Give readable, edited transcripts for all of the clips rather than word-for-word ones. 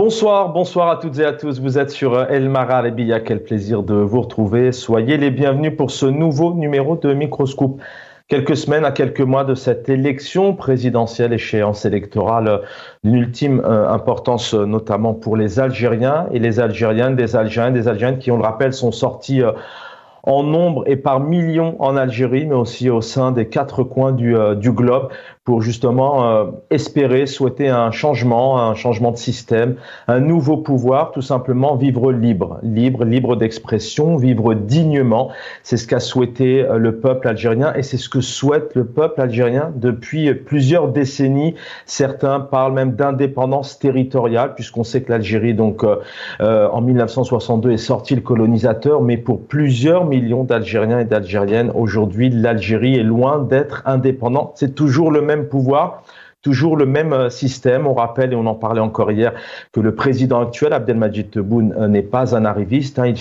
Bonsoir à toutes et à tous. Vous êtes sur El Marhaba, quel plaisir de vous retrouver. Soyez les bienvenus pour ce nouveau numéro de Microscoop. Quelques semaines à quelques mois de cette élection présidentielle, échéance électorale d'une ultime importance, notamment pour les Algériens et les Algériennes, des Algériennes qui, on le rappelle, sont sortis en nombre et par millions en Algérie, mais aussi au sein des quatre coins du globe, pour justement espérer, souhaiter un changement de système, un nouveau pouvoir, tout simplement vivre libre d'expression, vivre dignement. C'est ce qu'a souhaité le peuple algérien et c'est ce que souhaite le peuple algérien depuis plusieurs décennies. Certains parlent même d'indépendance territoriale, puisqu'on sait que l'Algérie, donc en 1962, est sorti le colonisateur, mais pour plusieurs millions d'Algériens et d'Algériennes, aujourd'hui, l'Algérie est loin d'être indépendante. C'est toujours le même pouvoir, toujours le même système. On rappelle, et on en parlait encore hier, que le président actuel, Abdelmadjid Tebboune, n'est pas un arriviste. Il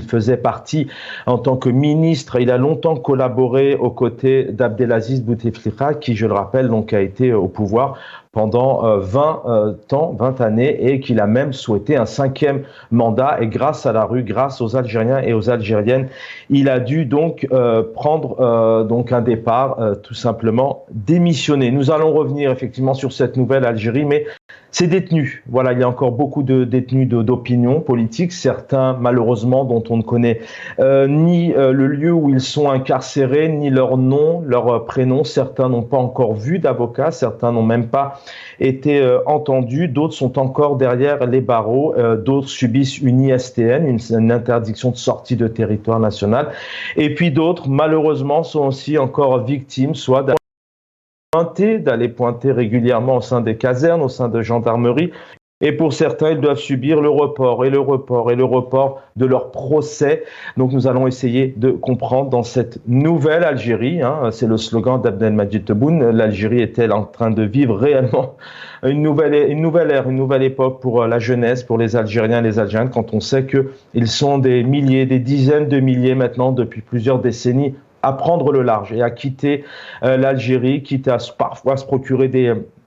faisait partie en tant que ministre. Il a longtemps collaboré aux côtés d'Abdelaziz Bouteflika, qui, je le rappelle, donc a été au pouvoir pendant 20 années et qu'il a même souhaité un cinquième mandat. Et grâce à la rue, grâce aux Algériens et aux Algériennes, il a dû donc prendre donc un départ, tout simplement démissionner. Nous allons revenir effectivement sur cette nouvelle Algérie, mais ces détenus, voilà, il y a encore beaucoup de détenus d'opinion politique, certains malheureusement dont on ne connaît ni le lieu où ils sont incarcérés, ni leur nom, leur prénom. Certains n'ont pas encore vu d'avocat, certains n'ont même pas été entendus, d'autres sont encore derrière les barreaux, d'autres subissent une ISTN, une interdiction de sortie de territoire national, et puis d'autres malheureusement sont aussi encore victimes, soit d'aller pointer régulièrement au sein des casernes, au sein de gendarmerie. Et pour certains, ils doivent subir le report de leur procès. Donc nous allons essayer de comprendre dans cette nouvelle Algérie, c'est le slogan d'Abdelmadjid Tebboune, l'Algérie est-elle en train de vivre réellement une nouvelle ère, une nouvelle époque pour la jeunesse, pour les Algériens et les Algériennes, quand on sait qu'ils sont des milliers, des dizaines de milliers maintenant depuis plusieurs décennies à prendre le large et à quitter l'Algérie, quitte à parfois se procurer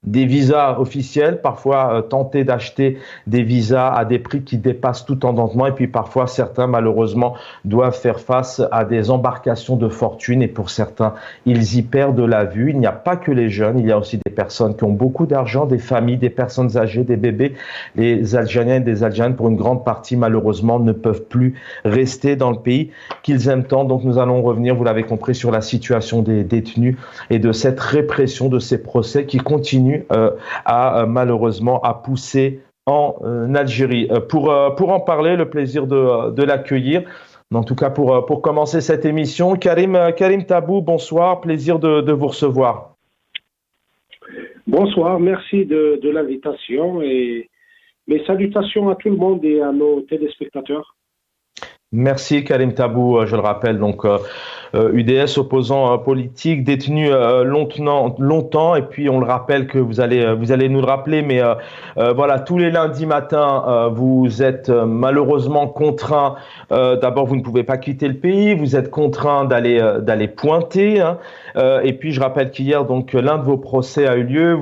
des visas officiels, parfois tenter d'acheter des visas à des prix qui dépassent tout entendement, et puis parfois certains malheureusement doivent faire face à des embarcations de fortune, et pour certains ils y perdent la vue. Il n'y a pas que les jeunes, il y a aussi des personnes qui ont beaucoup d'argent, des familles, des personnes âgées, des bébés. Les Algériens et des Algériennes, pour une grande partie malheureusement, ne peuvent plus rester dans le pays qu'ils aiment tant. Donc nous allons revenir, vous l'avez compris, sur la situation des détenus et de cette répression de ces procès qui continuent malheureusement à pousser en Algérie. Pour en parler, le plaisir de l'accueillir. En tout cas, pour commencer cette émission, Karim Tabou, bonsoir, plaisir de vous recevoir. Bonsoir, merci de l'invitation et mes salutations à tout le monde et à nos téléspectateurs. Merci Karim Tabou, je le rappelle, donc UDS, opposant politique, détenu longtemps, et puis on le rappelle que vous allez nous le rappeler, mais voilà, tous les lundis matins, vous êtes malheureusement contraint, d'abord vous ne pouvez pas quitter le pays, vous êtes contraint d'aller pointer, et puis je rappelle qu'hier, donc l'un de vos procès a eu lieu,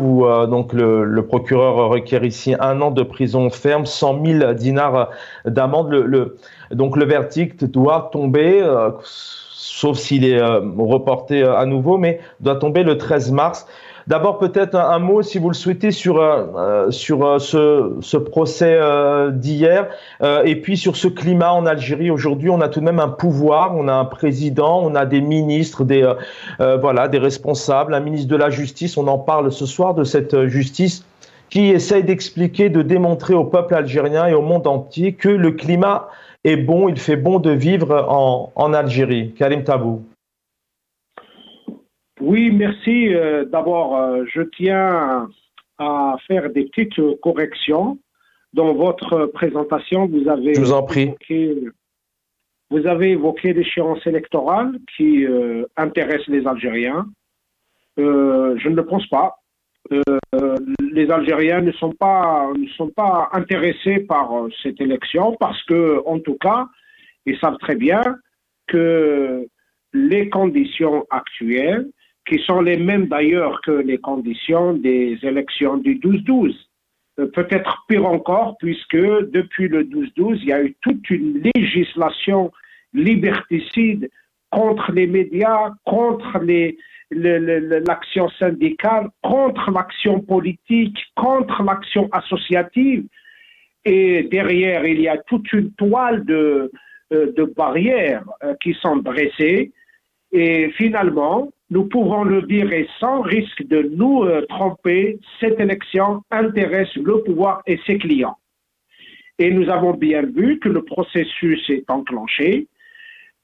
donc le procureur requiert ici 1 an de prison ferme, 100 000 dinars d'amende. Donc le verdict doit tomber, sauf s'il est reporté à nouveau, mais doit tomber le 13 mars. D'abord, peut-être un mot, si vous le souhaitez, sur ce procès d'hier, et puis sur ce climat en Algérie. Aujourd'hui, on a tout de même un pouvoir, on a un président, on a des ministres, des responsables, un ministre de la Justice. On en parle ce soir de cette justice qui essaye d'expliquer, de démontrer au peuple algérien et au monde entier que le climat est bon, il fait bon de vivre en Algérie. Karim Tabou. Oui, merci. D'abord, je tiens à faire des petites corrections. Dans votre présentation, vous avez évoqué l'échéance électorale qui intéresse les Algériens. Je ne le pense pas. Les Algériens ne sont pas intéressés par cette élection parce que, en tout cas, ils savent très bien que les conditions actuelles, qui sont les mêmes d'ailleurs que les conditions des élections du 12-12, peut-être pire encore, puisque depuis le 12-12, il y a eu toute une législation liberticide contre les médias, contre l'action syndicale, contre l'action politique, contre l'action associative. Et derrière, il y a toute une toile de barrières qui sont dressées. Et finalement, nous pouvons le dire et sans risque de nous tromper, cette élection intéresse le pouvoir et ses clients. Et nous avons bien vu que le processus est enclenché,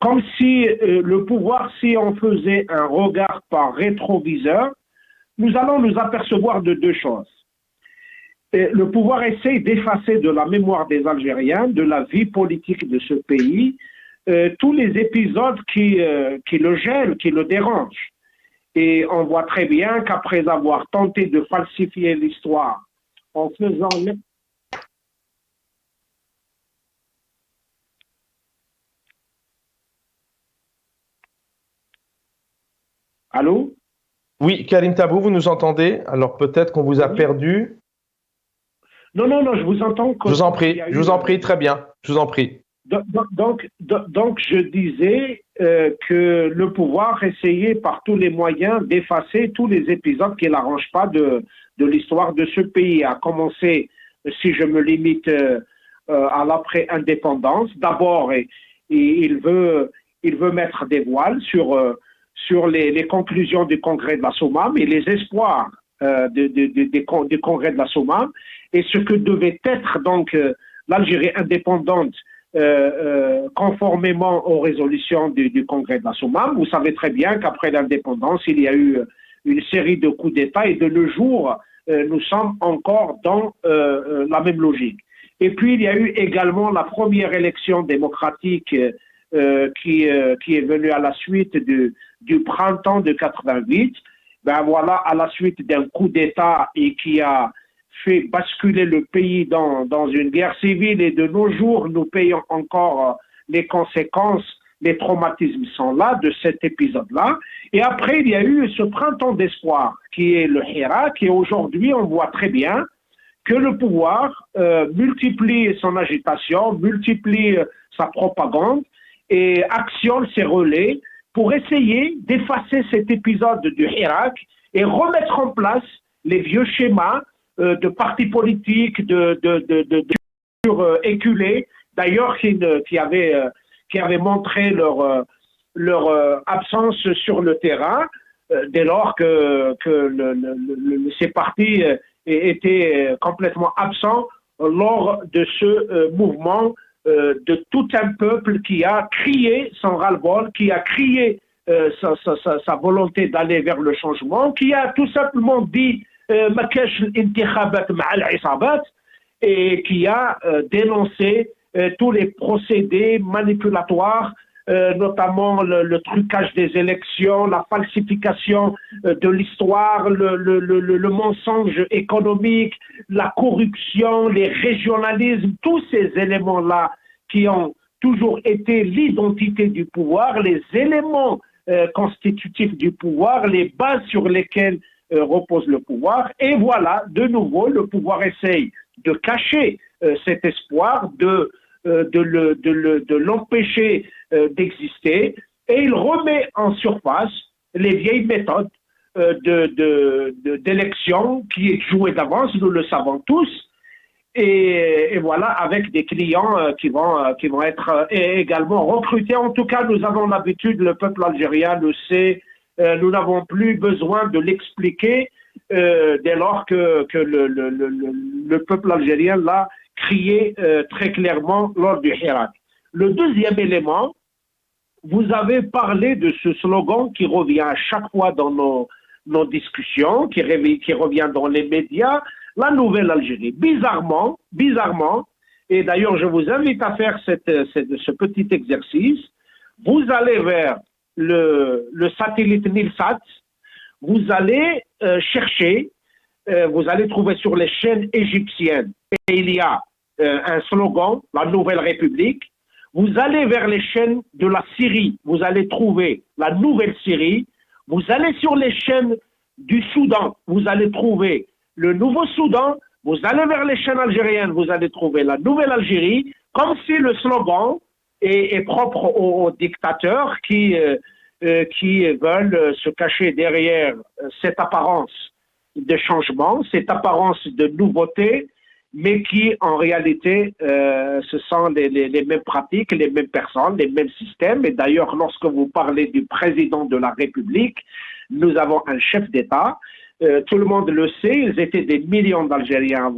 comme si le pouvoir, si on faisait un regard par rétroviseur, nous allons nous apercevoir de deux choses. Le pouvoir essaye d'effacer de la mémoire des Algériens, de la vie politique de ce pays, tous les épisodes qui le gênent, qui le dérangent. Et on voit très bien qu'après avoir tenté de falsifier l'histoire en faisant... Allô? Oui, Karim Tabou, vous nous entendez? Alors peut-être qu'on vous a perdu. Non, je vous entends. Je vous en prie, très bien, je vous en prie. Donc je disais que le pouvoir essayait par tous les moyens d'effacer tous les épisodes qui n'arrangent pas de l'histoire de ce pays, à commencer, si je me limite à l'après-indépendance. D'abord, il veut mettre des voiles sur les conclusions du congrès de la SOMAM et les espoirs du congrès de la SOMAM et ce que devait être donc l'Algérie indépendante conformément aux résolutions du congrès de la SOMAM. Vous savez très bien qu'après l'indépendance, il y a eu une série de coups d'État et de nos jours, nous sommes encore dans la même logique. Et puis, il y a eu également la première élection démocratique qui est venue à la suite du printemps de 88. Ben voilà, à la suite d'un coup d'État et qui a fait basculer le pays dans une guerre civile et de nos jours, nous payons encore les conséquences, les traumatismes sont là de cet épisode-là. Et après, il y a eu ce printemps d'espoir qui est le Hirak et aujourd'hui, on voit très bien que le pouvoir multiplie son agitation, multiplie sa propagande et actionne ses relais pour essayer d'effacer cet épisode du Hirak et remettre en place les vieux schémas de partis politiques, de éculés, d'ailleurs qui avaient montré leur absence sur le terrain, dès lors que ces partis étaient complètement absents lors de ce mouvement de tout un peuple qui a crié son ras-le-bol, qui a crié sa volonté d'aller vers le changement, qui a tout simplement dit et qui a dénoncé tous les procédés manipulatoires, notamment le trucage des élections, la falsification de l'histoire, le mensonge économique, la corruption, les régionalismes, tous ces éléments-là qui ont toujours été l'identité du pouvoir, les éléments constitutifs du pouvoir, les bases sur lesquelles repose le pouvoir. Et voilà, de nouveau, le pouvoir essaye de cacher cet espoir, de l'empêcher d'exister, et il remet en surface les vieilles méthodes d'élection qui est jouée d'avance, nous le savons tous, et voilà, avec des clients qui vont être également recrutés. En tout cas, nous avons l'habitude, le peuple algérien le sait, nous n'avons plus besoin de l'expliquer dès lors que le peuple algérien l'a crié très clairement lors du Hirak. Le deuxième élément, vous avez parlé de ce slogan qui revient à chaque fois dans nos discussions, qui revient dans les médias, la nouvelle Algérie. Bizarrement, et d'ailleurs je vous invite à faire ce petit exercice, vous allez vers le satellite Nilsat, vous allez chercher, vous allez trouver sur les chaînes égyptiennes, et il y a un slogan, la Nouvelle République. Vous allez vers les chaînes de la Syrie, vous allez trouver la Nouvelle Syrie. Vous allez sur les chaînes du Soudan, vous allez trouver le Nouveau Soudan, Vous allez vers les chaînes algériennes, vous allez trouver la nouvelle Algérie, comme si le slogan est propre aux dictateurs qui veulent se cacher derrière cette apparence de changement, cette apparence de nouveauté, mais qui en réalité ce sont les mêmes pratiques, les mêmes personnes, les mêmes systèmes. Et d'ailleurs, lorsque vous parlez du président de la République, nous avons un chef d'État. Tout le monde le sait, ils étaient des millions d'Algériens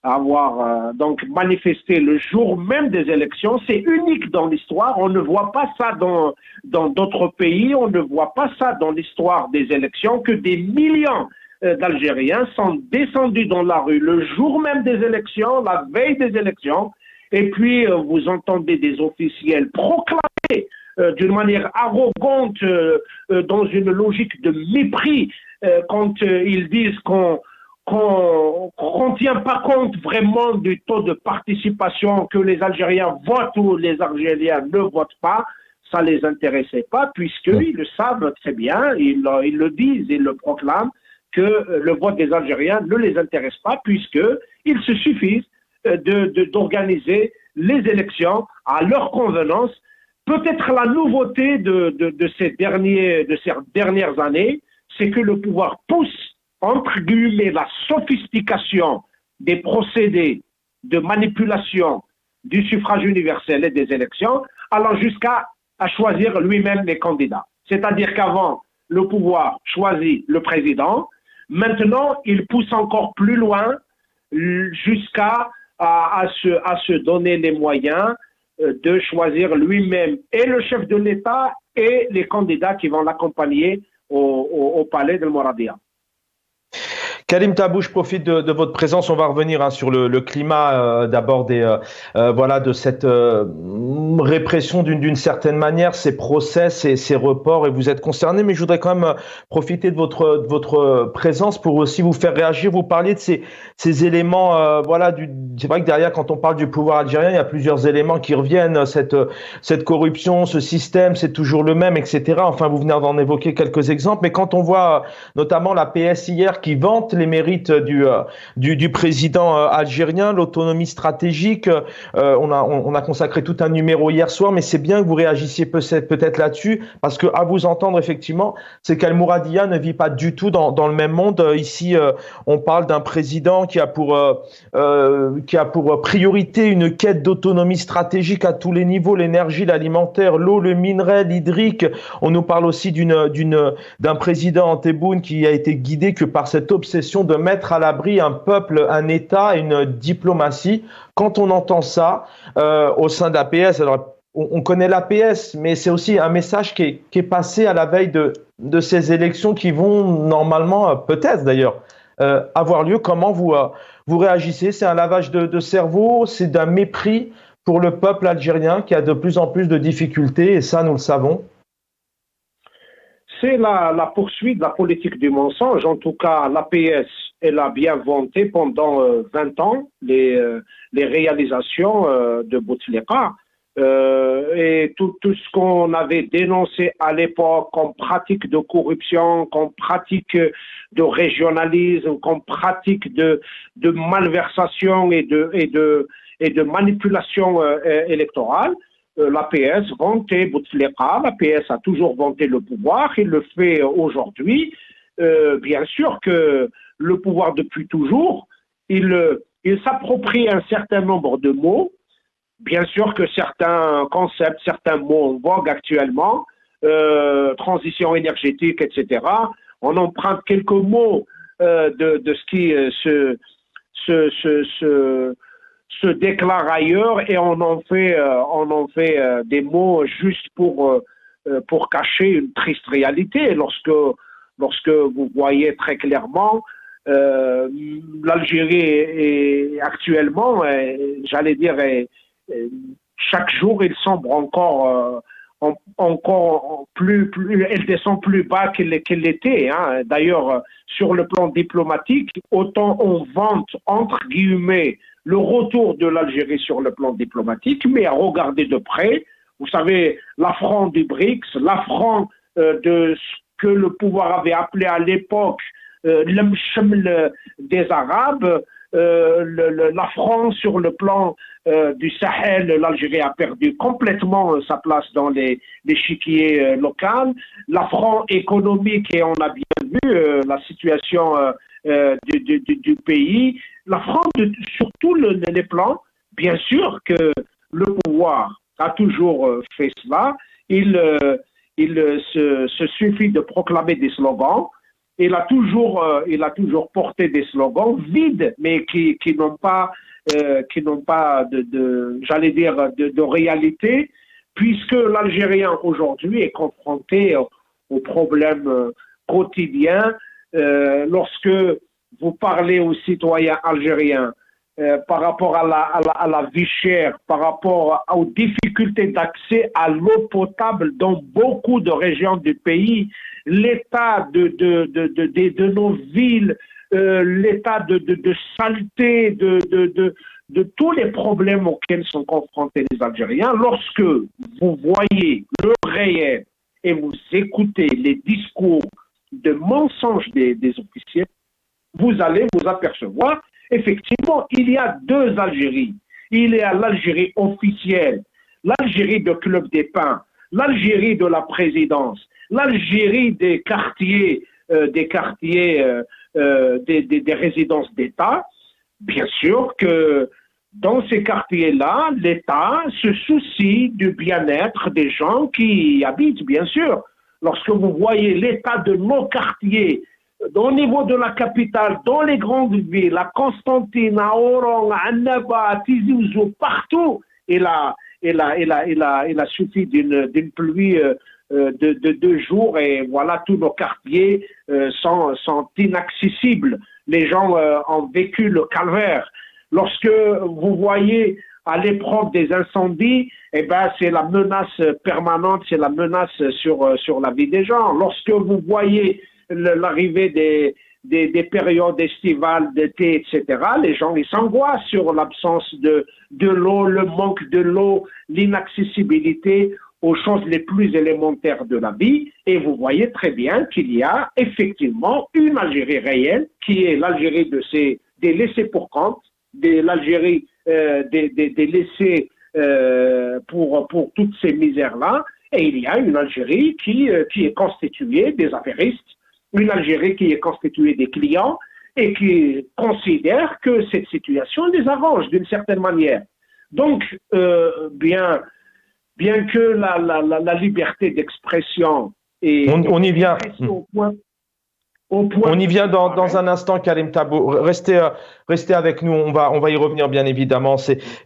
à avoir donc manifesté le jour même des élections. C'est unique dans l'histoire. On ne voit pas ça dans d'autres pays. On ne voit pas ça dans l'histoire des élections, que des millions d'Algériens sont descendus dans la rue le jour même des élections, la veille des élections, et puis vous entendez des officiels proclamer d'une manière arrogante, dans une logique de mépris, quand ils disent qu'on ne tient pas compte vraiment du taux de participation, que les Algériens votent ou les Algériens ne votent pas. Ça ne les intéressait pas, puisqu'ils le savent très bien, ils le disent, ils le proclament, que le vote des Algériens ne les intéresse pas, puisqu'il se suffit d'organiser les élections à leur convenance. Peut-être la nouveauté de ces dernières années, c'est que le pouvoir pousse, entre guillemets, la sophistication des procédés de manipulation du suffrage universel et des élections, allant jusqu'à choisir lui-même les candidats. C'est-à-dire qu'avant, le pouvoir choisit le président. Maintenant, il pousse encore plus loin jusqu'à se donner les moyens de choisir lui-même et le chef de l'État et les candidats qui vont l'accompagner au palais de Mouradia. Karim Tabou, je profite de votre présence. On va revenir sur le climat d'abord de cette répression d'une certaine manière, ces procès, ces reports, et vous êtes concerné. Mais je voudrais quand même profiter de votre présence pour aussi vous faire réagir. Vous parliez de ces éléments, c'est vrai que derrière, quand on parle du pouvoir algérien, il y a plusieurs éléments qui reviennent. Cette corruption, ce système, c'est toujours le même, etc. Enfin, vous venez d'en évoquer quelques exemples. Mais quand on voit notamment la PS hier qui vante les mérites du président algérien, l'autonomie stratégique. On a consacré tout un numéro hier soir, mais c'est bien que vous réagissiez peut-être là-dessus, parce que à vous entendre, effectivement, c'est qu'Al Mouradia ne vit pas du tout dans le même monde. Ici, on parle d'un président qui a pour priorité une quête d'autonomie stratégique à tous les niveaux, l'énergie, l'alimentaire, l'eau, le minerai, l'hydrique. On nous parle aussi d'un président Tebboune qui a été guidé que par cette obsession de mettre à l'abri un peuple, un État, une diplomatie. Quand on entend ça au sein de l'APS, alors on connaît l'APS, mais c'est aussi un message qui est passé à la veille de ces élections qui vont normalement, peut-être d'ailleurs, avoir lieu. Comment vous réagissez? C'est un lavage de cerveau, c'est d'un mépris pour le peuple algérien qui a de plus en plus de difficultés, et ça, nous le savons. C'est la poursuite de la politique du mensonge. En tout cas, l'APS, elle a bien vanté pendant 20 ans les réalisations de Bouteflika. Et tout ce qu'on avait dénoncé à l'époque comme pratique de corruption, comme pratique de régionalisme, comme pratique de malversation et de manipulation électorale, l'APS vantait Bouteflika. L'APS a toujours vanté le pouvoir, il le fait aujourd'hui. Bien sûr que le pouvoir depuis toujours, il s'approprie un certain nombre de mots. Bien sûr que certains concepts, certains mots en vogue actuellement, transition énergétique, etc. On emprunte quelques mots de ce qui se déclare ailleurs, et on en fait des mots juste pour cacher une triste réalité. Lorsque vous voyez très clairement l'Algérie est actuellement, j'allais dire, chaque jour il sombre encore plus, elle descend plus bas qu'elle l'était. Hein. D'ailleurs, sur le plan diplomatique, autant on vante entre guillemets le retour de l'Algérie sur le plan diplomatique, mais à regarder de près, vous savez, l'affront du BRICS, l'affront de ce que le pouvoir avait appelé à l'époque l'Mcheml des Arabes, la France sur le plan du Sahel, l'Algérie a perdu complètement sa place dans l'échiquier local. La France économique, et on a bien vu la situation du pays. La France, sur tous les plans, bien sûr que le pouvoir a toujours fait cela. Il se suffit de proclamer des slogans. Il a toujours porté des slogans vides, mais qui n'ont pas de réalité, puisque l'Algérien aujourd'hui est confronté aux problèmes quotidiens. Lorsque vous parlez aux citoyens algériens par rapport à la vie chère, par rapport aux difficultés d'accès à l'eau potable dans beaucoup de régions du pays, l'état de nos villes, l'état de saleté, de tous les problèmes auxquels sont confrontés les Algériens, lorsque vous voyez le réel et vous écoutez les discours de mensonges des officiers, vous allez vous apercevoir, effectivement, il y a deux Algéries. Il y a l'Algérie officielle, l'Algérie de Club des Pins, l'Algérie de la présidence, l'Algérie des quartiers, des résidences d'État. Bien sûr que dans ces quartiers-là, l'État se soucie du bien-être des gens qui y habitent, bien sûr. Lorsque vous voyez l'état de nos quartiers, au niveau de la capitale, dans les grandes villes, à Constantine, à Oran, à Annaba, à Tizi Ouzou, partout, il a suffi d'une pluie de 2 jours et voilà, tous nos quartiers sont inaccessibles. Les gens ont vécu le calvaire. Lorsque vous voyez à l'épreuve des incendies, eh ben, c'est la menace permanente, c'est la menace sur la vie des gens. Lorsque vous voyez l'arrivée des périodes estivales, d'été, etc., les gens ils s'angoissent sur l'absence de l'eau, le manque de l'eau, l'inaccessibilité aux choses les plus élémentaires de la vie. Et vous voyez très bien qu'il y a effectivement une Algérie réelle qui est l'Algérie des laissés pour compte, l'Algérie des laissés pour toutes ces misères-là. Et il y a une Algérie qui est constituée des affairistes, une Algérie qui est constituée des clients et qui considère que cette situation les arrange d'une certaine manière. Donc, bien que la liberté d'expression est... On y vient. On y vient dans un instant, Karim Tabou. Restez avec nous. On va y revenir, bien évidemment.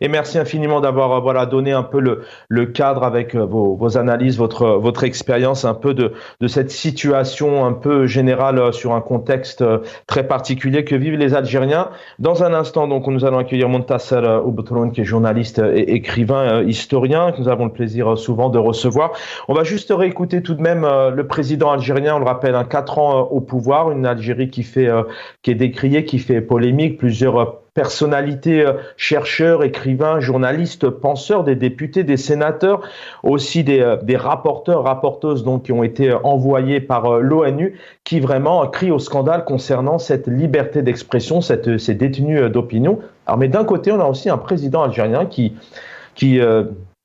Et merci infiniment d'avoir donné un peu le cadre avec vos analyses, votre expérience un peu de cette situation un peu générale sur un contexte très particulier que vivent les Algériens. Dans un instant, donc, nous allons accueillir Montasser Ouboutaloun, qui est journaliste et écrivain, historien, que nous avons le plaisir souvent de recevoir. On va juste réécouter tout de même le président algérien, on le rappelle, 4 ans au pouvoir. Une Algérie qui est décriée, qui fait polémique, plusieurs personnalités, chercheurs, écrivains, journalistes, penseurs, des députés, des sénateurs, aussi des rapporteurs, rapporteuses donc qui ont été envoyés par l'ONU, qui vraiment crient au scandale concernant cette liberté d'expression, ces détenus d'opinion. Alors, mais d'un côté, on a aussi un président algérien qui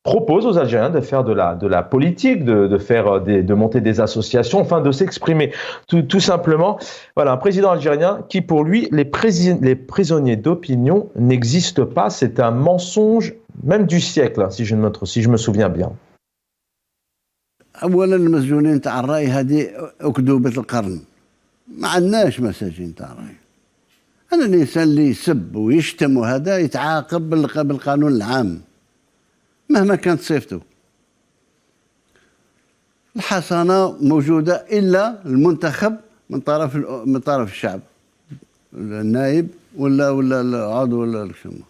propose aux Algériens de faire de la politique, de monter des associations, enfin de s'exprimer tout simplement. Voilà, un président algérien qui, pour lui, les prisonniers d'opinion n'existent pas. C'est un mensonge, même du siècle, si je me souviens bien. أولا المسجونين تاع الرأي هذه أكذوبة القرن. ما عندناش مساجين تاع الرأي. أنا الإنسان اللي يسب ويشتم وهذا يتعاقب بالقانون العام مهما كانت صفته. الحصانة موجودة إلا المنتخب من طرف الشعب، النائب ولا العضو ولا الشمال.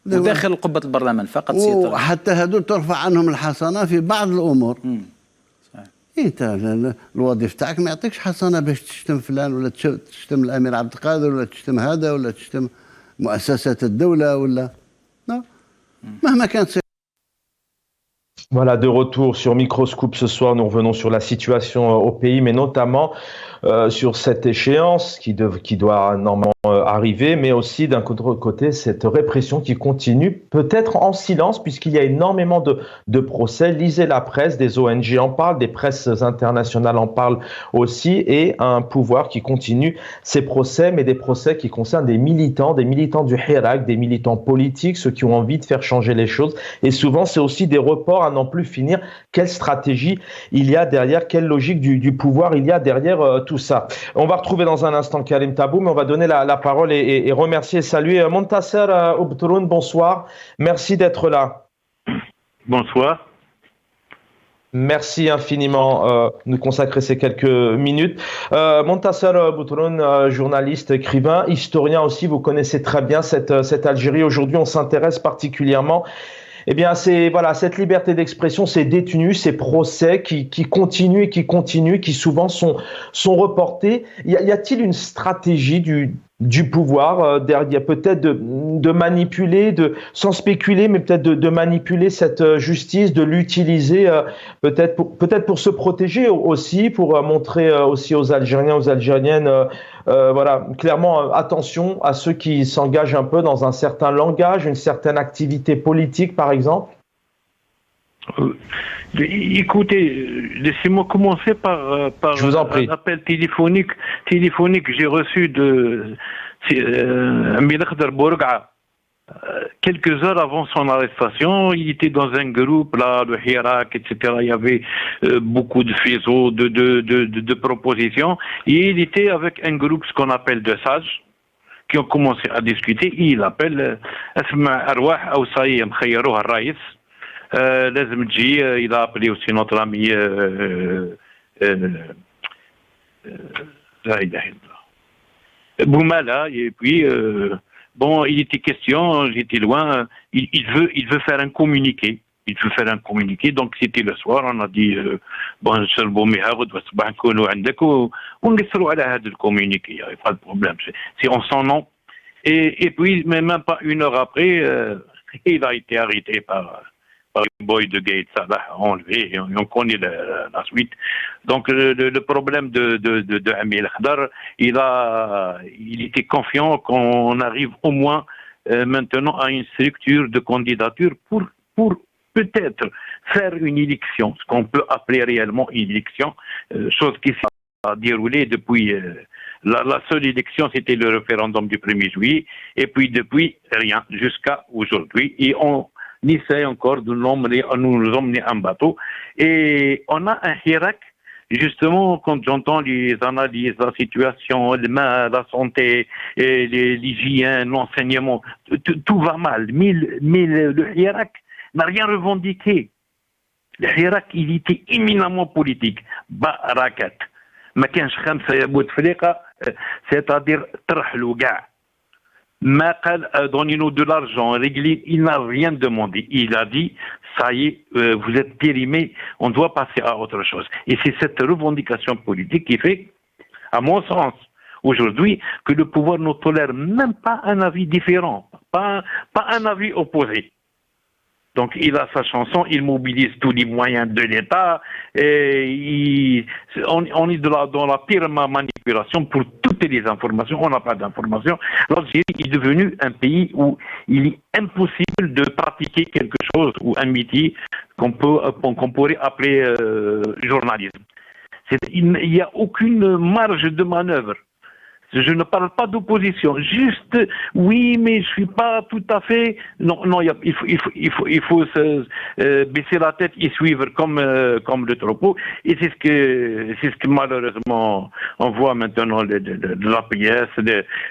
وداخل قبة البرلمان فقط سيطرة. وحتى هذول ترفع عنهم الحصانة في بعض الأمور. صحيح. أنت الوظيفة تاعك ما يعطيكش حصانة باش تشتم فلان ولا تشتم الأمير عبد القادر ولا تشتم هذا ولا تشتم مؤسسات الدولة ولا مهما كانت. Voilà, de retour sur Microscoop ce soir, nous revenons sur la situation au pays, mais notamment sur cette échéance qui doit normalement arriver, mais aussi d'un autre côté cette répression qui continue, peut-être en silence, puisqu'il y a énormément de procès. Lisez la presse, des ONG en parlent, des presses internationales en parlent aussi, et un pouvoir qui continue ces procès, mais des procès qui concernent des militants du Hirak, des militants politiques, ceux qui ont envie de faire changer les choses. Et souvent, c'est aussi des reports à n'en plus finir. Quelle stratégie il y a derrière, quelle logique du pouvoir il y a derrière tout ça. On va retrouver dans un instant Karim Tabou, mais on va donner la parole et remercier et saluer Montasser Oubtroun. Bonsoir, merci d'être là. Bonsoir. Merci infiniment de nous consacrer ces quelques minutes. Montasser Oubtroun, journaliste, écrivain, historien aussi, vous connaissez très bien cette Algérie. Aujourd'hui, on s'intéresse particulièrement cette liberté d'expression, ces détenus, ces procès qui continuent, qui souvent sont reportés. Y a-t-il une stratégie du pouvoir derrière, peut-être de manipuler, sans spéculer, mais peut-être de manipuler cette justice, de l'utiliser peut-être pour se protéger aussi, pour montrer aussi aux Algériens, aux Algériennes, clairement attention à ceux qui s'engagent un peu dans un certain langage, une certaine activité politique, par exemple? Écoutez, laissez-moi commencer par Je vous en prie. Un appel téléphonique que j'ai reçu de Amir Khdar Bourga quelques heures avant son arrestation. Il était dans un groupe, là, le Hirak, etc. Il y avait beaucoup de faisceaux, de propositions. Et il était avec un groupe, ce qu'on appelle de sages, qui ont commencé à discuter. Il appelle Asma Arwah Aousaï Mkhayarou Al-Raïs. لازم تجي. Il a appelé aussi notre ami Boumala, et puis il était question, j'étais loin, il veut faire un communiqué. Donc c'était le soir, on a dit نشربوا مهاود والصباح نكونوا عندك ونقصروا على هذا الكومونيكي, il n'y avait pas de problème, c'est en son nom. Et puis même pas une heure après, il a été arrêté par le boy de Gates, enlevé, et on connaît la suite. Donc le problème de Amir Khdar, il était confiant qu'on arrive au moins maintenant à une structure de candidature pour peut-être faire une élection, ce qu'on peut appeler réellement une élection, chose qui s'est déroulée depuis la seule élection, c'était le référendum du 1er juillet, et puis depuis rien jusqu'à aujourd'hui, et on essaie encore de nous emmener en bateau. Et on a un Hirak, justement, quand j'entends les analyses, la situation, la santé, l'hygiène, l'enseignement, tout va mal. Mais le Hirak n'a rien revendiqué. Le Hirak, il était éminemment politique. Barakat. ما كانش خمسة يا بوتفليقة, c'est-à-dire ترحلوا كاع. ما قال donnez-nous de l'argent, réglez, il n'a rien demandé. Il a dit, ça y est, vous êtes périmé, on doit passer à autre chose. Et c'est cette revendication politique qui fait, à mon sens, aujourd'hui, que le pouvoir ne tolère même pas un avis différent, pas un avis opposé. Donc il a sa chanson, il mobilise tous les moyens de l'État, et on est dans la pire manipulation pour toutes les informations. On n'a pas d'informations. L'Algérie est devenue un pays où il est impossible de pratiquer quelque chose, ou un métier qu'on pourrait appeler journalisme. Il n'y a aucune marge de manœuvre. Je ne parle pas d'opposition, juste oui, mais je suis pas tout à fait. Non, il faut baisser la tête et suivre comme le troupeau. Et c'est ce que malheureusement on voit maintenant de la presse,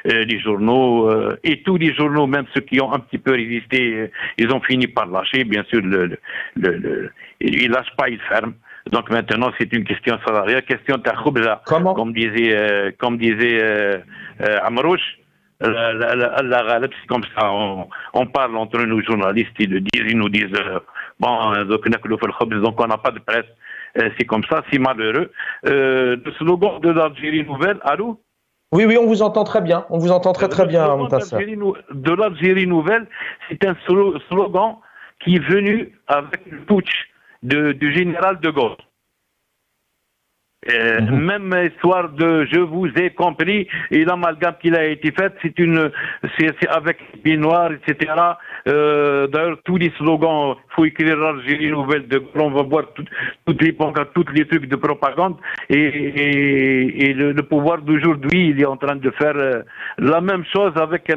les journaux et tous les journaux, même ceux qui ont un petit peu résisté, ils ont fini par lâcher. Bien sûr, ils lâchent pas, ils ferment. Donc maintenant, c'est une question salariale, question tachoubza, comme disait Amrouche. C'est comme ça, on parle entre nous journalistes, ils nous disent donc on n'a pas de presse, c'est comme ça, c'est malheureux. Le slogan de l'Algérie Nouvelle, allô? Oui, on vous entend très bien, très bien, Montasser. De l'Algérie Nouvelle, c'est un slogan qui est venu avec le putsch du général de Gaulle. Même histoire de je vous ai compris et l'amalgame qu'il a été fait, c'est avec les noirs, etc. D'ailleurs, tous les slogans, il faut écrire l'Algérie nouvelle, on va voir toutes les pancartes, tous les trucs de propagande et le pouvoir d'aujourd'hui, il est en train de faire la même chose avec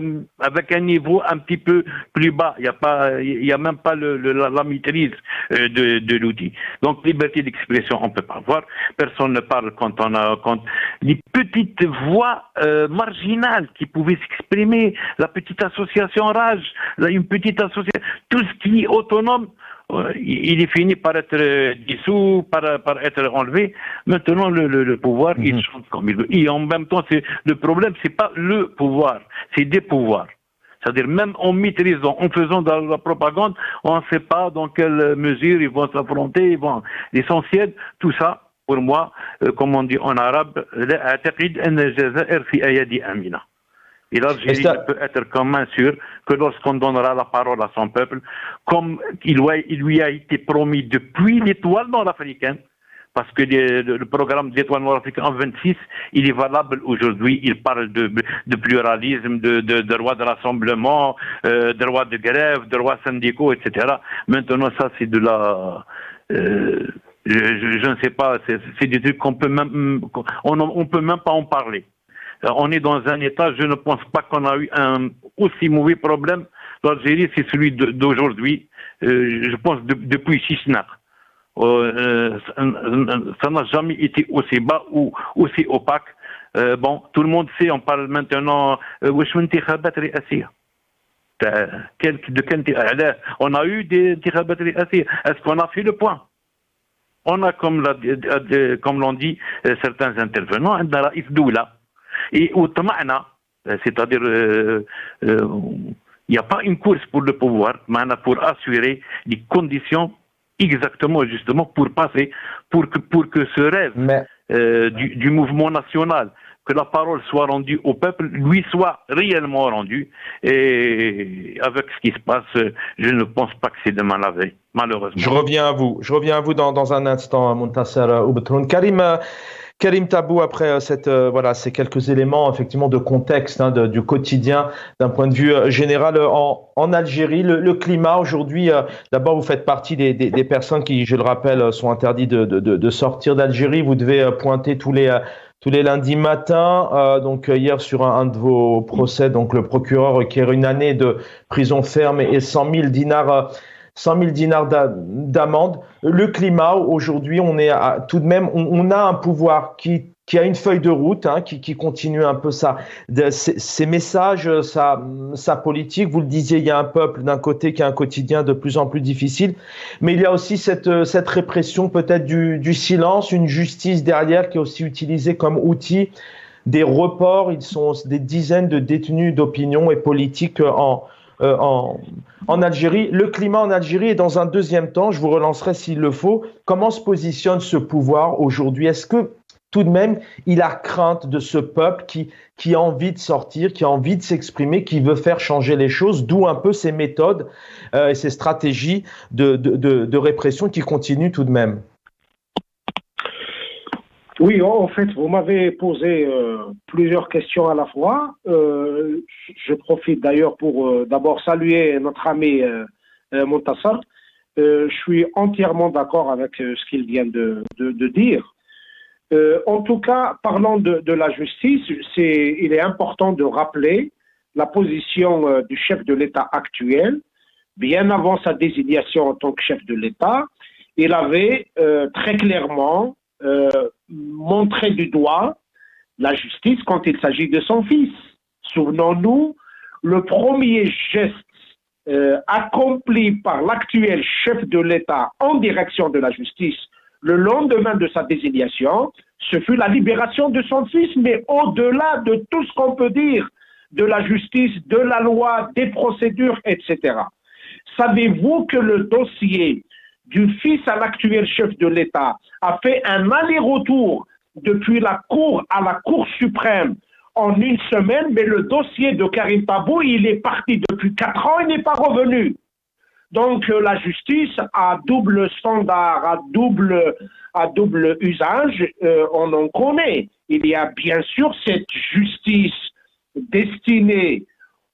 un niveau un petit peu plus bas. Il y a même pas la maîtrise de l'outil. Donc, liberté d'expression, on peut pas avoir. Personne ne parle quand les petites voix marginales qui pouvaient s'exprimer, la petite association Rage, une petite association, tout ce qui est autonome, il est fini par être dissous, par être enlevé. Maintenant, le pouvoir, il chante comme il veut. Et en même temps, le problème, c'est pas le pouvoir, c'est des pouvoirs. C'est-à-dire, même en maîtrisant, en faisant de la propagande, on ne sait pas dans quelle mesure ils vont s'affronter. L'essentiel, tout ça, pour moi, comme on dit en arabe, et l'Algérie ne peut être quand même sûr que lorsqu'on donnera la parole à son peuple, comme il lui a été promis depuis l'étoile nord-africaine, parce que le programme d'étoile nord-africaine en 26, il est valable aujourd'hui. Il parle de pluralisme, de droit de rassemblement, de droit de grève, de droits syndicaux, etc. Maintenant, ça, c'est de la... je ne sais pas, c'est des trucs on peut même pas en parler. On est dans un état, je ne pense pas qu'on a eu un aussi mauvais problème. L'Algérie, c'est celui d'aujourd'hui, je pense depuis Chichnak. Ça n'a jamais été aussi bas ou aussi opaque. Tout le monde sait, on parle maintenant on a eu des intikhabat ri'asiyya. Est-ce qu'on a fait le point? On a, comme l'ont dit certains intervenants, un raïs doula. Et au Tama'na, c'est-à-dire, il n'y a pas une course pour le pouvoir, mais pour assurer les conditions exactement, justement, pour passer, pour que ce rêve du mouvement national, que la parole soit rendue au peuple, lui soit réellement rendue. Et avec ce qui se passe, je ne pense pas que c'est demain la veille, malheureusement. Je reviens à vous dans un instant, Montasser Oubetroun. Karim Tabou, après ces quelques éléments effectivement de contexte du quotidien d'un point de vue général en Algérie, le climat aujourd'hui. D'abord, vous faites partie des personnes qui, je le rappelle, sont interdites de sortir d'Algérie. Vous devez pointer tous les lundis matins. Donc hier sur un de vos procès, donc le procureur requiert une année de prison ferme et 100 000 dinars. 100 000 dinars d'amende. Le climat, aujourd'hui, on est tout de même, on a un pouvoir qui a une feuille de route, qui continue un peu ses messages, sa politique. Vous le disiez, il y a un peuple d'un côté qui a un quotidien de plus en plus difficile, mais il y a aussi cette répression peut-être du silence, une justice derrière qui est aussi utilisée comme outil, des reports. Ils sont des dizaines de détenus d'opinion et politiques en Algérie. Le climat en Algérie, et dans un deuxième temps, je vous relancerai s'il le faut, comment se positionne ce pouvoir aujourd'hui? Est-ce que tout de même, il a crainte de ce peuple qui a envie de sortir, qui a envie de s'exprimer, qui veut faire changer les choses, d'où un peu ces méthodes et ces stratégies de répression qui continuent tout de même? Oui, en fait, vous m'avez posé plusieurs questions à la fois. Je profite d'ailleurs pour d'abord saluer notre ami Montasser. Je suis entièrement d'accord avec ce qu'il vient de dire. En tout cas, parlant de la justice, il est important de rappeler la position du chef de l'État actuel. Bien avant sa désignation en tant que chef de l'État, il avait très clairement montrer du doigt la justice quand il s'agit de son fils. Souvenons-nous, le premier geste accompli par l'actuel chef de l'État en direction de la justice le lendemain de sa désignation, ce fut la libération de son fils, mais au-delà de tout ce qu'on peut dire de la justice, de la loi, des procédures, etc. Savez-vous que le dossier du fils à l'actuel chef de l'État a fait un aller-retour depuis la Cour à la Cour suprême en une semaine, mais le dossier de Karim Tabou, il est parti depuis 4 ans, il n'est pas revenu. Donc la justice a double standard, a double usage, on en connaît. Il y a bien sûr cette justice destinée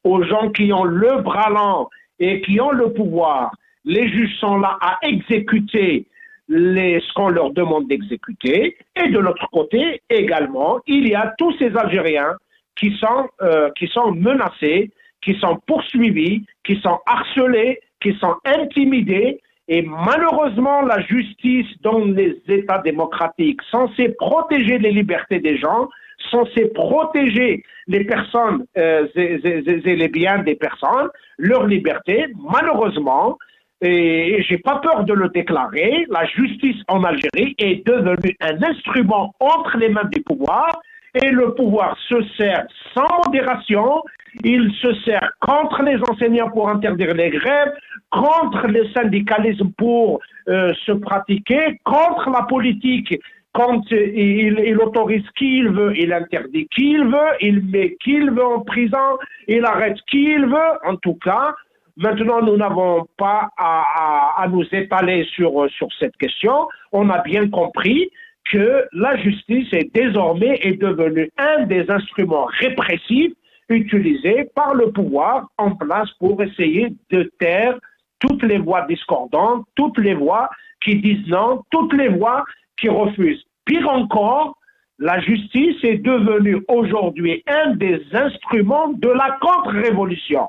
aux gens qui ont le bras lent et qui ont le pouvoir. Les juges sont là à exécuter ce qu'on leur demande d'exécuter. Et de l'autre côté, également, il y a tous ces Algériens qui sont menacés, qui sont poursuivis, qui sont harcelés, qui sont intimidés. Et malheureusement, la justice dans les États démocratiques, censée protéger les libertés des gens, censée protéger les personnes et les biens des personnes, leur liberté, malheureusement, et j'ai pas peur de le déclarer, la justice en Algérie est devenue un instrument entre les mains du pouvoir, et le pouvoir se sert sans modération, il se sert contre les enseignants pour interdire les grèves, contre le syndicalisme pour se pratiquer, contre la politique quand il autorise qui il veut, il interdit qui il veut, il met qui il veut en prison, il arrête qui il veut. En tout cas, maintenant, nous n'avons pas à nous étaler sur cette question. On a bien compris que la justice est désormais devenue un des instruments répressifs utilisés par le pouvoir en place pour essayer de taire toutes les voix discordantes, toutes les voix qui disent non, toutes les voix qui refusent. Pire encore, la justice est devenue aujourd'hui un des instruments de la contre-révolution.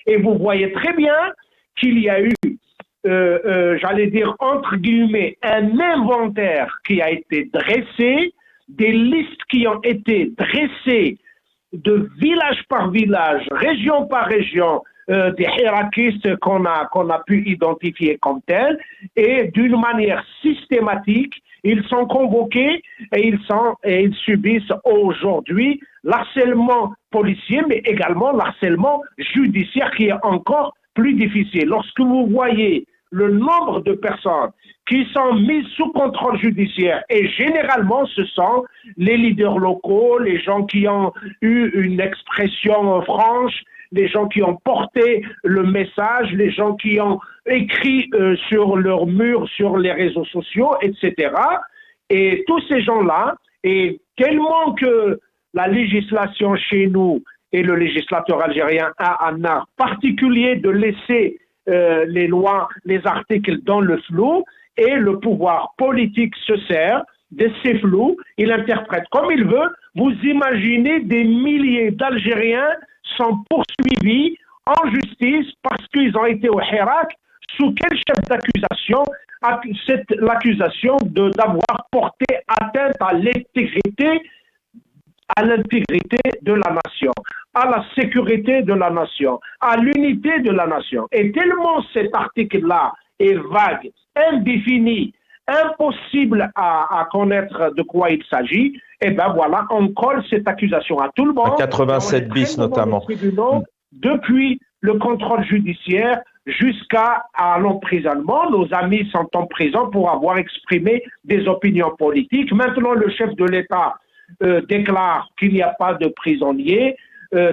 Et vous voyez très bien qu'il y a eu, j'allais dire entre guillemets, un inventaire qui a été dressé, des listes qui ont été dressées de village par village, région par région, des hiérarchistes qu'on a pu identifier comme tels, et d'une manière systématique, ils sont convoqués et ils subissent aujourd'hui l'harcèlement policier, mais également l'harcèlement judiciaire qui est encore plus difficile. Lorsque vous voyez le nombre de personnes qui sont mises sous contrôle judiciaire, et généralement ce sont les leaders locaux, les gens qui ont eu une expression franche, les gens qui ont porté le message, les gens qui ont écrit sur leurs murs, sur les réseaux sociaux, etc. Et tous ces gens-là, et tellement que la législation chez nous et le législateur algérien a un art particulier de laisser les lois, les articles dans le flou, et le pouvoir politique se sert de ces flous, il interprète comme il veut. Vous imaginez des milliers d'Algériens sont poursuivis en justice parce qu'ils ont été au Hirak. Sous quel chef d'accusation? L'accusation d'avoir porté atteinte à l'intégrité de la nation, à la sécurité de la nation, à l'unité de la nation. Et tellement cet article-là est vague, indéfini, impossible à connaître de quoi il s'agit, et ben voilà, on colle cette accusation à tout le monde. 87 bis notamment. Depuis le contrôle judiciaire jusqu'à l'emprisonnement. Nos amis sont en prison pour avoir exprimé des opinions politiques. Maintenant, le chef de l'État déclare qu'il n'y a pas de prisonniers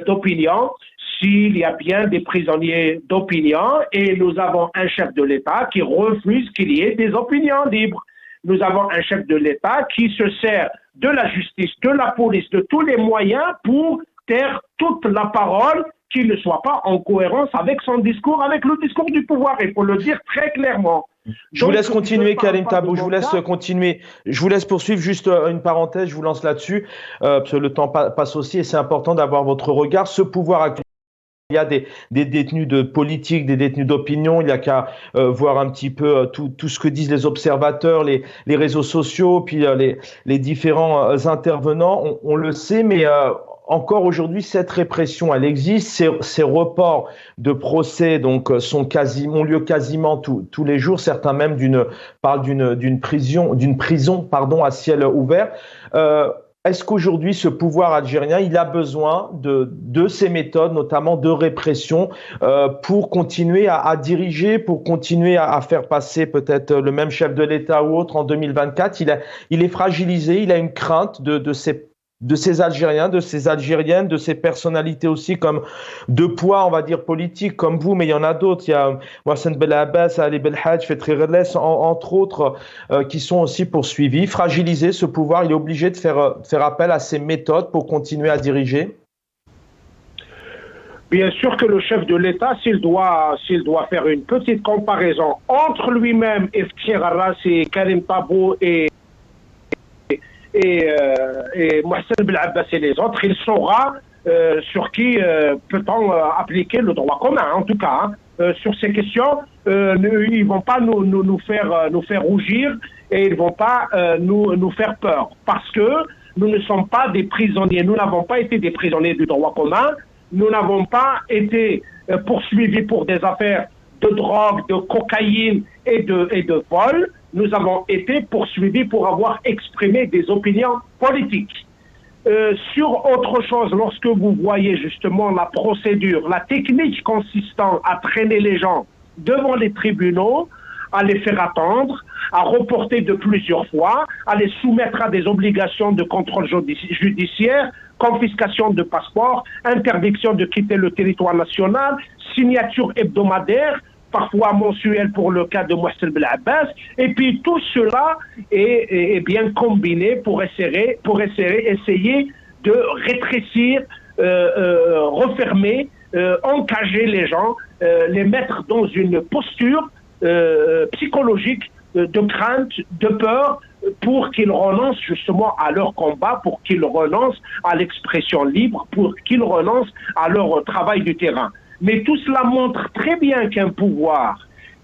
d'opinion. S'il y a bien des prisonniers d'opinion, et nous avons un chef de l'État qui refuse qu'il y ait des opinions libres. Nous avons un chef de l'État qui se sert de la justice, de la police, de tous les moyens pour taire toute la parole qui ne soit pas en cohérence avec son discours, avec le discours du pouvoir. Il faut le dire très clairement. Je vous laisse continuer, Karim Tabou, je vous laisse continuer. Je vous laisse poursuivre, juste une parenthèse, je vous lance là-dessus, parce que le temps passe aussi et c'est important d'avoir votre regard. Ce pouvoir actuel, il y a des détenus de politique, des détenus d'opinion, il n'y a qu'à voir un petit peu tout ce que disent les observateurs, les réseaux sociaux, puis les différents intervenants, on le sait, mais encore aujourd'hui, cette répression, elle existe. Ces reports de procès donc ont lieu quasiment tous les jours. Certains même parlent d'une prison à ciel ouvert. Est-ce qu'aujourd'hui, ce pouvoir algérien, il a besoin de ces méthodes, notamment de répression, pour continuer à diriger, pour continuer à faire passer peut-être le même chef de l'État ou autre en 2024? Il est fragilisé, il a une crainte de ces de ces Algériens, de ces Algériennes, de ces personnalités aussi comme de poids, on va dire, politique, comme vous, mais il y en a d'autres. Il y a Mohsen Belabbas, Ali Belhadj, Fetri Relais, entre autres, qui sont aussi poursuivis. Fragiliser ce pouvoir, il est obligé de faire appel à ces méthodes pour continuer à diriger? Bien sûr que le chef de l'État, s'il doit faire une petite comparaison entre lui-même et Ftkir Arrasi, Karim Tabou et Mohsen Belabbas et les autres, il saura sur qui peut-on appliquer le droit commun. En tout cas, sur ces questions, ils vont pas nous faire rougir et ils vont pas nous faire peur, parce que nous ne sommes pas des prisonniers. Nous n'avons pas été des prisonniers du droit commun. Nous n'avons pas été poursuivis pour des affaires de drogue, de cocaïne et de vol. Nous avons été poursuivis pour avoir exprimé des opinions politiques. Sur autre chose, lorsque vous voyez justement la procédure, la technique consistant à traîner les gens devant les tribunaux, à les faire attendre, à reporter de plusieurs fois, à les soumettre à des obligations de contrôle judiciaire, confiscation de passeports, interdiction de quitter le territoire national, signature hebdomadaire, parfois mensuelle pour le cas de Mohsen Belabbas, et puis tout cela est bien combiné pour essayer de rétrécir, refermer, encager les gens, les mettre dans une posture psychologique de crainte, de peur, pour qu'ils renoncent justement à leur combat, pour qu'ils renoncent à l'expression libre, pour qu'ils renoncent à leur travail du terrain. Mais tout cela montre très bien qu'un pouvoir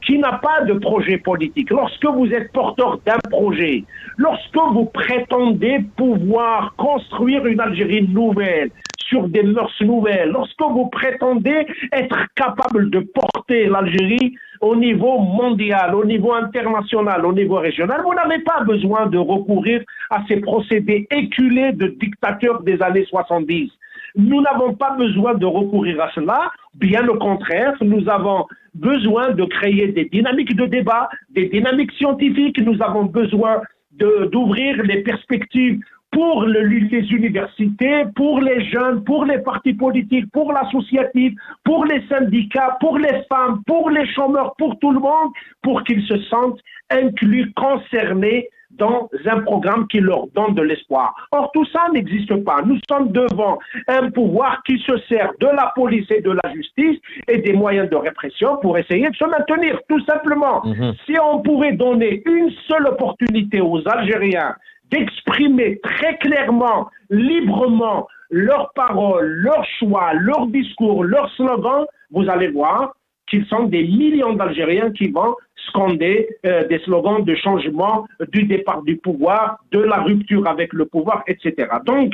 qui n'a pas de projet politique, lorsque vous êtes porteur d'un projet, lorsque vous prétendez pouvoir construire une Algérie nouvelle, sur des mœurs nouvelles, lorsque vous prétendez être capable de porter l'Algérie au niveau mondial, au niveau international, au niveau régional, vous n'avez pas besoin de recourir à ces procédés éculés de dictateurs des années 70. Nous n'avons pas besoin de recourir à cela, bien au contraire, nous avons besoin de créer des dynamiques de débat, des dynamiques scientifiques, nous avons besoin d'ouvrir les perspectives pour les universités, pour les jeunes, pour les partis politiques, pour l'associatif, pour les syndicats, pour les femmes, pour les chômeurs, pour tout le monde, pour qu'ils se sentent inclus, concernés dans un programme qui leur donne de l'espoir. Or, tout ça n'existe pas. Nous sommes devant un pouvoir qui se sert de la police et de la justice et des moyens de répression pour essayer de se maintenir, tout simplement. Si on pouvait donner une seule opportunité aux Algériens d'exprimer très clairement, librement, leurs paroles, leurs choix, leurs discours, leurs slogans, vous allez voir qu'ils sont des millions d'Algériens qui vont scander des slogans de changement, du départ du pouvoir, de la rupture avec le pouvoir, etc. Donc,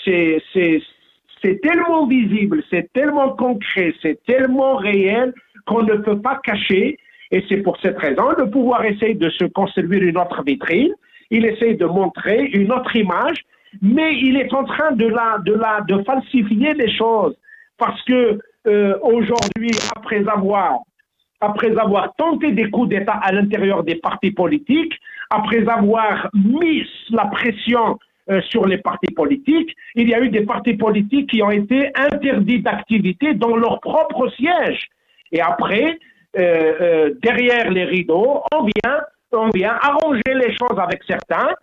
c'est tellement visible, c'est tellement concret, c'est tellement réel qu'on ne peut pas cacher. Et c'est pour cette raison, le pouvoir essaye de se construire une autre vitrine, il essaye de montrer une autre image, mais il est en train de falsifier les choses. Parce que aujourd'hui, après avoir tenté des coups d'État à l'intérieur des partis politiques, après avoir mis la pression sur les partis politiques, il y a eu des partis politiques qui ont été interdits d'activité dans leur propre siège. Et après, derrière les rideaux, on vient arranger les choses avec certains.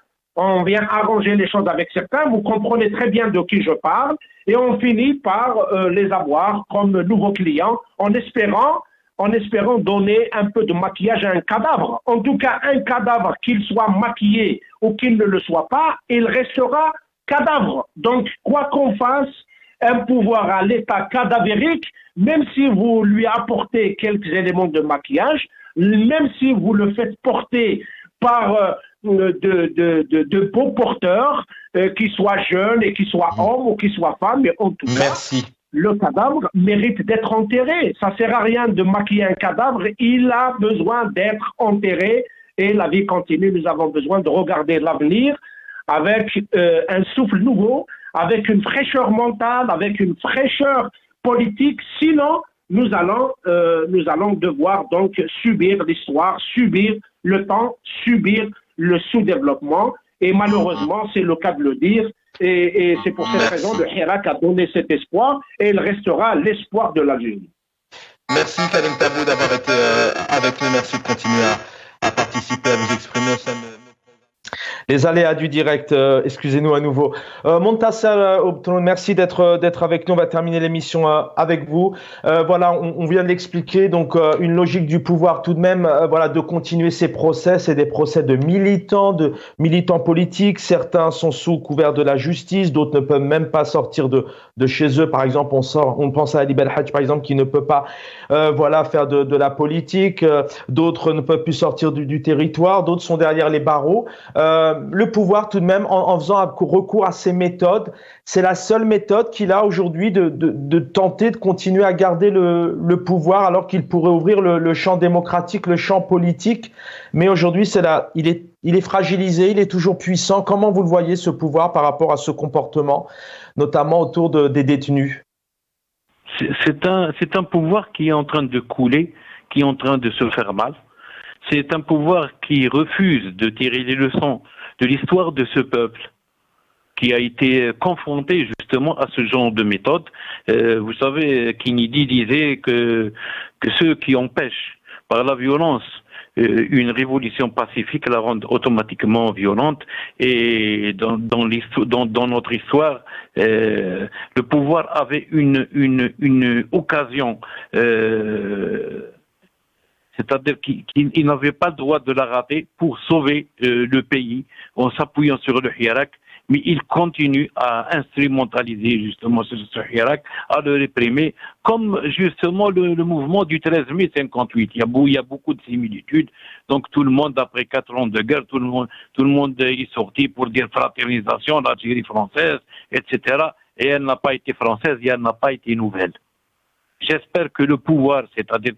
Vous comprenez très bien de qui je parle. Et on finit par les avoir comme nouveaux clients en espérant donner un peu de maquillage à un cadavre. En tout cas, un cadavre, qu'il soit maquillé ou qu'il ne le soit pas, il restera cadavre. Donc, quoi qu'on fasse, un pouvoir à l'état cadavérique, même si vous lui apportez quelques éléments de maquillage, même si vous le faites porter par de beaux porteurs, qui soient jeunes et qui soient hommes ou qui soient femmes, mais en tout cas, le cadavre mérite d'être enterré. Ça ne sert à rien de maquiller un cadavre, il a besoin d'être enterré et la vie continue. Nous avons besoin de regarder l'avenir avec un souffle nouveau, avec une fraîcheur mentale, avec une fraîcheur politique. Sinon, nous allons devoir donc subir l'histoire, subir le temps, subir le sous-développement Et malheureusement, c'est le cas de le dire. Et c'est pour cette raison que le Hirak a donné cet espoir et il restera l'espoir de l'Algérie. Merci Karim Tabou d'avoir été avec nous. Merci de continuer à participer, à vous exprimer au sein de... Les aléas du direct, excusez-nous à nouveau. Montasser Obtroun, merci d'être avec nous. On va terminer l'émission avec vous. Voilà, on vient de l'expliquer. Donc, une logique du pouvoir tout de même, voilà, de continuer ces procès. C'est des procès de militants politiques. Certains sont sous couvert de la justice, d'autres ne peuvent même pas sortir de chez eux. Par exemple, on pense à Ali Belhadj, par exemple, qui ne peut pas, voilà, faire de la politique. D'autres ne peuvent plus sortir du territoire. D'autres sont derrière les barreaux. Le pouvoir, tout de même, en faisant recours à ces méthodes, c'est la seule méthode qu'il a aujourd'hui de tenter de continuer à garder le pouvoir, alors qu'il pourrait ouvrir le champ démocratique, le champ politique. Mais aujourd'hui, il est fragilisé, il est toujours puissant. Comment vous le voyez, ce pouvoir, par rapport à ce comportement, notamment autour des détenus? C'est un pouvoir qui est en train de couler, qui est en train de se faire mal. C'est un pouvoir qui refuse de tirer les leçons de l'histoire de ce peuple, qui a été confronté justement à ce genre de méthode. Vous savez, Kennedy disait que ceux qui empêchent par la violence une révolution pacifique la rendent automatiquement violente. Et dans notre histoire, le pouvoir avait une occasion. C'est-à-dire qu'il n'avait pas le droit de la rater pour sauver le pays en s'appuyant sur le Hirak, mais il continue à instrumentaliser justement ce Hirak, à le réprimer, comme justement le mouvement du 13 mai 58. Il y a beaucoup de similitudes. Donc tout le monde, après 4 ans de guerre, tout le monde est sorti pour dire fraternisation, l'Algérie française, etc. Et elle n'a pas été française et elle n'a pas été nouvelle. J'espère que le pouvoir, c'est-à-dire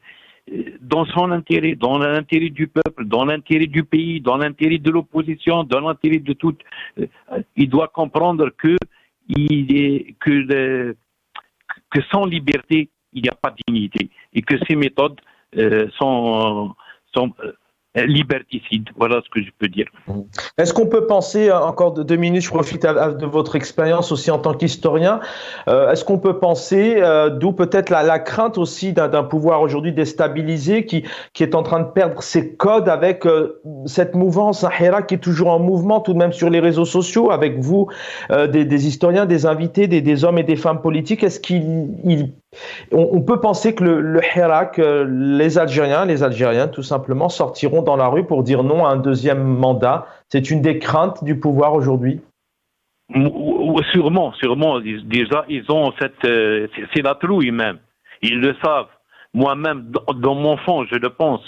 dans son intérêt, dans l'intérêt du peuple, dans l'intérêt du pays, dans l'intérêt de l'opposition, dans l'intérêt de tout, il doit comprendre que sans liberté, il n'y a pas de dignité, et que ces méthodes sont liberticide. Voilà ce que je peux dire. Est-ce qu'on peut penser, encore 2 minutes, je profite de votre expérience aussi en tant qu'historien, est-ce qu'on peut penser, d'où peut-être la crainte aussi d'un pouvoir aujourd'hui déstabilisé qui est en train de perdre ses codes avec cette mouvance, un Hirak qui est toujours en mouvement tout de même sur les réseaux sociaux, avec vous, des historiens, des invités, des hommes et des femmes politiques. Est-ce on peut penser que le Hirak, les Algériens tout simplement sortiront dans la rue pour dire non à un deuxième mandat? C'est une des craintes du pouvoir aujourd'hui? Sûrement. Déjà, ils ont c'est la trouille même. Ils le savent. Moi-même, dans mon fond, je le pense.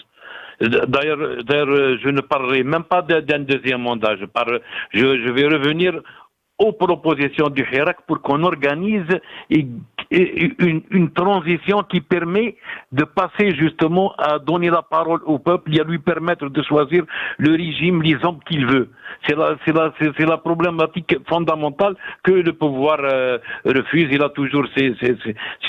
D'ailleurs, je ne parlerai même pas d'un deuxième mandat. Je vais revenir aux propositions du Hirak pour qu'on organise une transition qui permet de passer justement à donner la parole au peuple et à lui permettre de choisir le régime, les hommes qu'il veut. C'est la problématique fondamentale que le pouvoir refuse. Il a toujours ses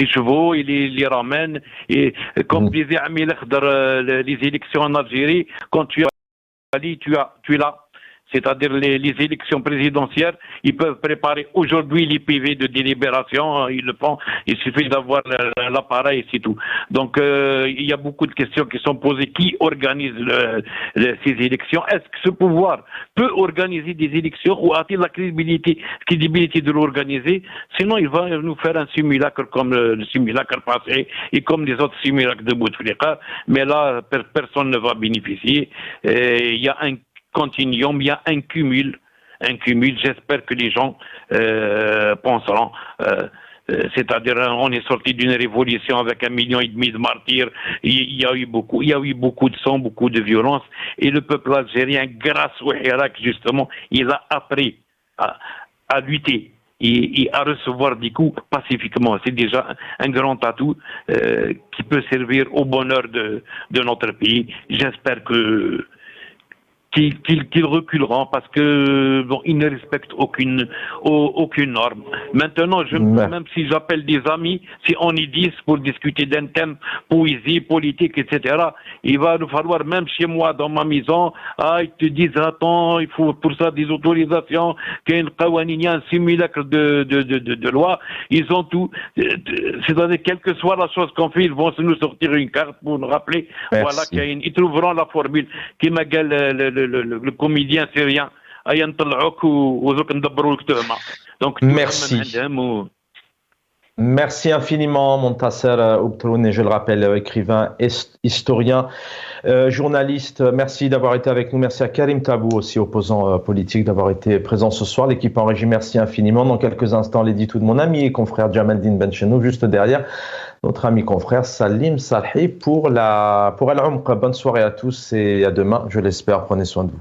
chevaux, il les ramène. Et comme disait Amil Akhdar, les élections en Algérie, quand tu es là. C'est-à-dire les élections présidentielles, ils peuvent préparer aujourd'hui les PV de délibération, ils le font, il suffit d'avoir l'appareil, c'est tout. Donc il y a beaucoup de questions qui sont posées. Qui organise ces élections? Est-ce que ce pouvoir peut organiser des élections ou a-t-il la crédibilité de l'organiser? Sinon, il va nous faire un simulacre comme le simulacre passé et comme les autres simulacres de Bouteflika, mais là, personne ne va bénéficier. Il y a un continuum, il y a un cumul. J'espère que les gens penseront. C'est-à-dire, on est sorti d'une révolution avec 1,5 million de martyrs. Il y a eu beaucoup de sang, beaucoup de violence. Et le peuple algérien, grâce au Hirak, justement, il a appris à lutter et à recevoir des coups pacifiquement. C'est déjà un grand atout qui peut servir au bonheur de notre pays. J'espère qu'ils reculeront parce que bon, ils ne respectent aucune norme. Maintenant, même si j'appelle des amis, si on y dit pour discuter d'un thème, poésie, politique, etc., il va nous falloir, même chez moi, dans ma maison, ils te disent, attends, il faut pour ça des autorisations, qu'il y a une qawanini, un simulacre de loi, ils ont tout. C'est-à-dire, quelle que soit la chose qu'on fait, ils vont nous sortir une carte pour nous rappeler, voilà, ils trouveront la formule qui m'a dit le comédien syrien. Donc, merci. Merci infiniment, Montasser Oubtroun, et je le rappelle, écrivain, historien, journaliste. Merci d'avoir été avec nous. Merci à Karim Tabou, aussi opposant politique, d'avoir été présent ce soir. L'équipe en régie, merci infiniment. Dans quelques instants, l'édito de mon ami et confrère Jamaldine Benchenou, juste derrière notre ami confrère Salim Salhi pour Al-Umq. Bonne soirée à tous et à demain, je l'espère. Prenez soin de vous.